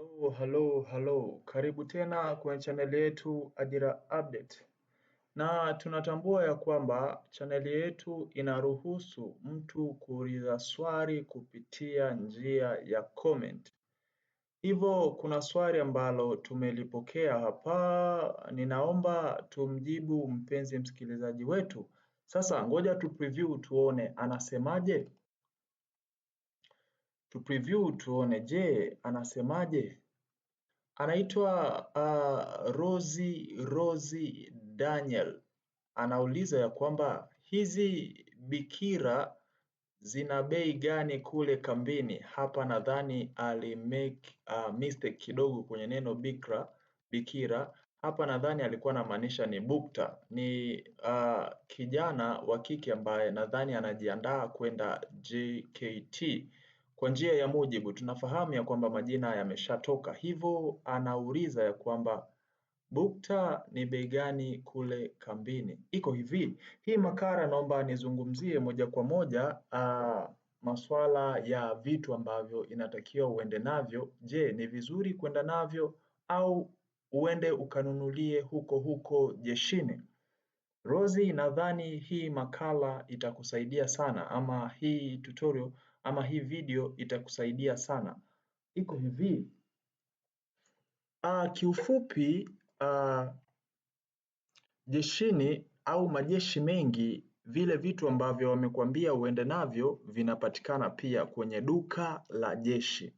Hello. Karibu tena kwenye channel yetu Ajira Update. Na tunatambua ya kwamba channel yetu inaruhusu mtu kuuliza swali kupitia njia ya comment. Hivyo kuna swali ambalo tumelipokea hapa, ninaomba tumjibu mpenzi msikilizaji wetu. Sasa ngoja tu preview tuone anasemaje. Tu preview tuone, je, anasemaje? Anaitwa Rosie Daniel. Anauliza ya kwamba hizi bikira zina bei gani kule kambini. Hapa nadhani alimake mistake kidogo kwenye neno bikira. Hapa nadhani alikuwa anamaanisha ni bukta. Ni kijana wa kike ambaye nadhani anajiandaa kwenda JKT. Kwa njia ya mujibu tunafahamu ya kwamba majina yameshatoka, hivyo anauliza ya kwamba bukta ni bei gani kule kambini. Iko hivi, hii makala naomba nizungumzie moja kwa moja masuala ya vitu ambavyo inatakiwa uende navyo. Je, ni vizuri kwenda navyo au uende ukanunulie huko jeshini? Rosie, nadhani hii makala itakusaidia sana, ama hii tutorial ama hii video itakusaidia sana. Iko hivi, kiufupi jeshini au majeshi mengi, vile vitu ambavyo wamekuambia uende navyo vinapatikana pia kwenye duka la jeshi.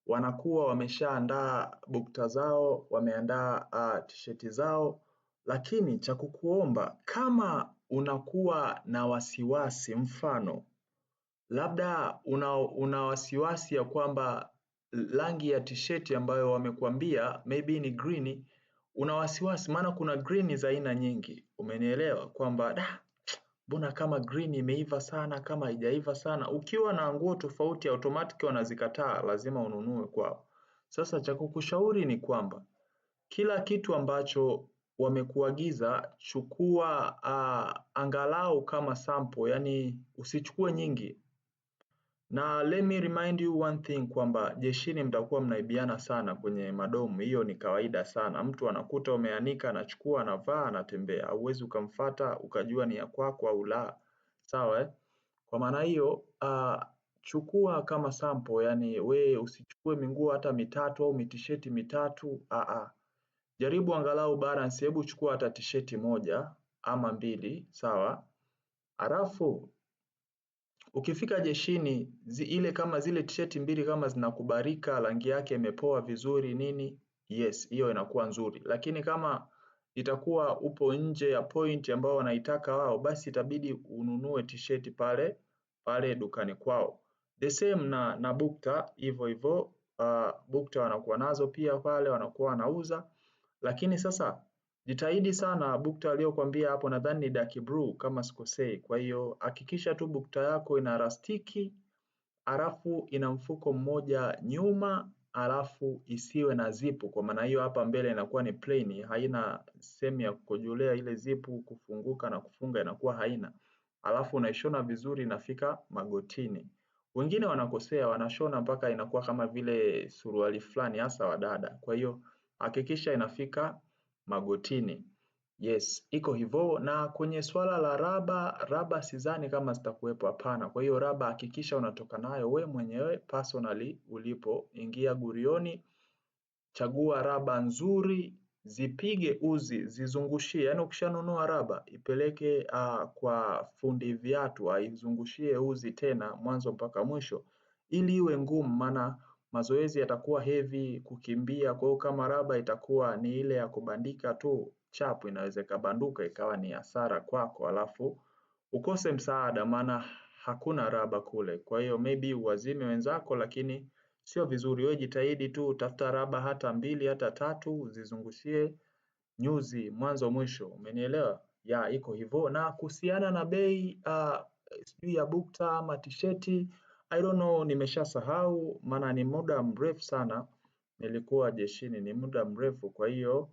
Wanakuwa wameshaandaa bukta zao, wameandaa t-shirt zao, lakini cha kukuomba kama unakuwa na wasiwasi, mfano labda una wasiwasi ya kwamba rangi ya t-shirt ambayo wamekuambia maybe ni green, una wasiwasi maana kuna green za aina nyingi. Umenielewa kwamba mbona kama green imeiva sana, kama haijaiva sana. Ukiwa na nguo tofauti automatic wanazikataa, lazima ununue kwao. Sasa cha kukushauri ni kwamba kila kitu ambacho wamekuagiza chukua angalau kama sample, yani usichukue nyingi. Na let me remind you one thing kwamba jeshini mtakuwa mnaibiana sana kwenye madomu. Hiyo ni kawaida sana. Mtu anakuta umeanika, anachukua, anavaa, anatembea. Huwezi ukamfuata ukajua ni ya kwako au la. Sawa? Kwa maana hiyo chukua kama sample, yani we usichukue minguo hata mitatu au mitisheti mitatu. Jaribu angalau balance, hebu chukua hata tisheti moja ama mbili, sawa? Alafu ukifika jeshini ile kama zile tisheti mbili kama zinakubalika, rangi yake imepoa vizuri nini, yes, hiyo inakuwa nzuri. Lakini kama itakuwa upo nje ya point ambao wanaitaka wao, basi itabidi ununue tisheti pale dukani kwao. The same na bukta, hivyo bukta wanakuwa nazo pia pale, wanakuwa wanauza. Lakini sasa jitahidi sana bukta aliyokuambia hapo, nadhani ni dark blue kama sikosei. Kwa hiyo hakikisha tu bukta yako ina rastiki, alafu ina mfuko mmoja nyuma, alafu isiwe na zipu. Kwa maana hiyo hapa mbele inakuwa ni plain, haina sehemu ya kukojolea, ile zipu kufunguka na kufunga inakuwa haina. Alafu unaishona vizuri inafika magotini. Wengine wanakosea, wanashona mpaka inakuwa kama vile suruali fulani hasa wadada. Kwa hiyo hakikisha inafika magotini. Yes, iko hivyo. Na kwenye swala la raba sidhani kama zitakuwepo, hapana. Kwa hiyo raba hakikisha unatoka nayo we mwenyewe personally ulipo, ingia gurioni, chagua raba nzuri, zipige uzi, zizungushie. Yaani ukishanunua raba ipeleke kwa fundi viatu aizungushie uzi tena mwanzo mpaka mwisho, ili iwe ngumu, maana mazoezi yatakuwa heavy kukimbia. Kwa hiyo kama raba itakuwa ni ile ya kubandika tu chapu, inaweza ikabanduka ikawa ni hasara kwako, alafu ukose msaada maana hakuna raba kule. Kwa hiyo maybe uwazime wenzako, lakini sio vizuri. Wewe jitahidi tu tafuta raba hata mbili hata tatu, zizungushie nyuzi mwanzo mwisho. Umenielewa? Ya, iko hivyo. Na kuhusiana na bei sijui ya bukta ama tisheti, I don't know, nimeshasahau maana ni muda mrefu sana nilikuwa jeshini, ni muda mrefu. Kwa hiyo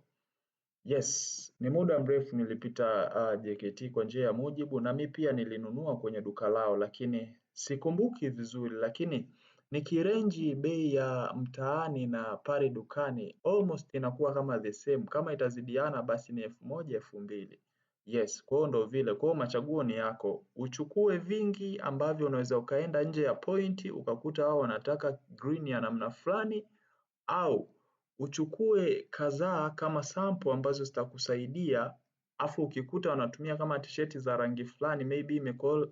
yes, ni muda mrefu nilipita JKT kwa njia ya mujibu, na mimi pia nilinunua kwenye duka lao, lakini sikumbuki vizuri. Lakini Nikirenji bei ya mtaani na pale dukani almost inakuwa kama the same. Kama itazidiana basi ni 1000 2000. Yes, kwa hiyo ndo vile. Kwa hiyo machaguo ni yako. Uchukue vingi ambavyo unaweza ukaenda nje ya pointi ukakuta wao wanataka green ya namna fulani, au uchukue kadhaa kama sample ambazo zitakusaidia, afu ukikuta wanatumia kama t-shirt za rangi fulani maybe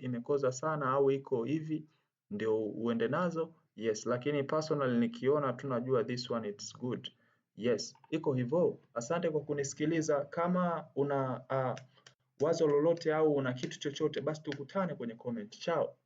imekoza sana au iko hivi, ndio uende nazo. Yes, lakini personally nikiona tu najua this one it's good. Yes, iko hivyo. Asante kwa kunisikiliza. Kama una wazo lolote au una kitu chochote, basi tukutane kwenye comment. Chao.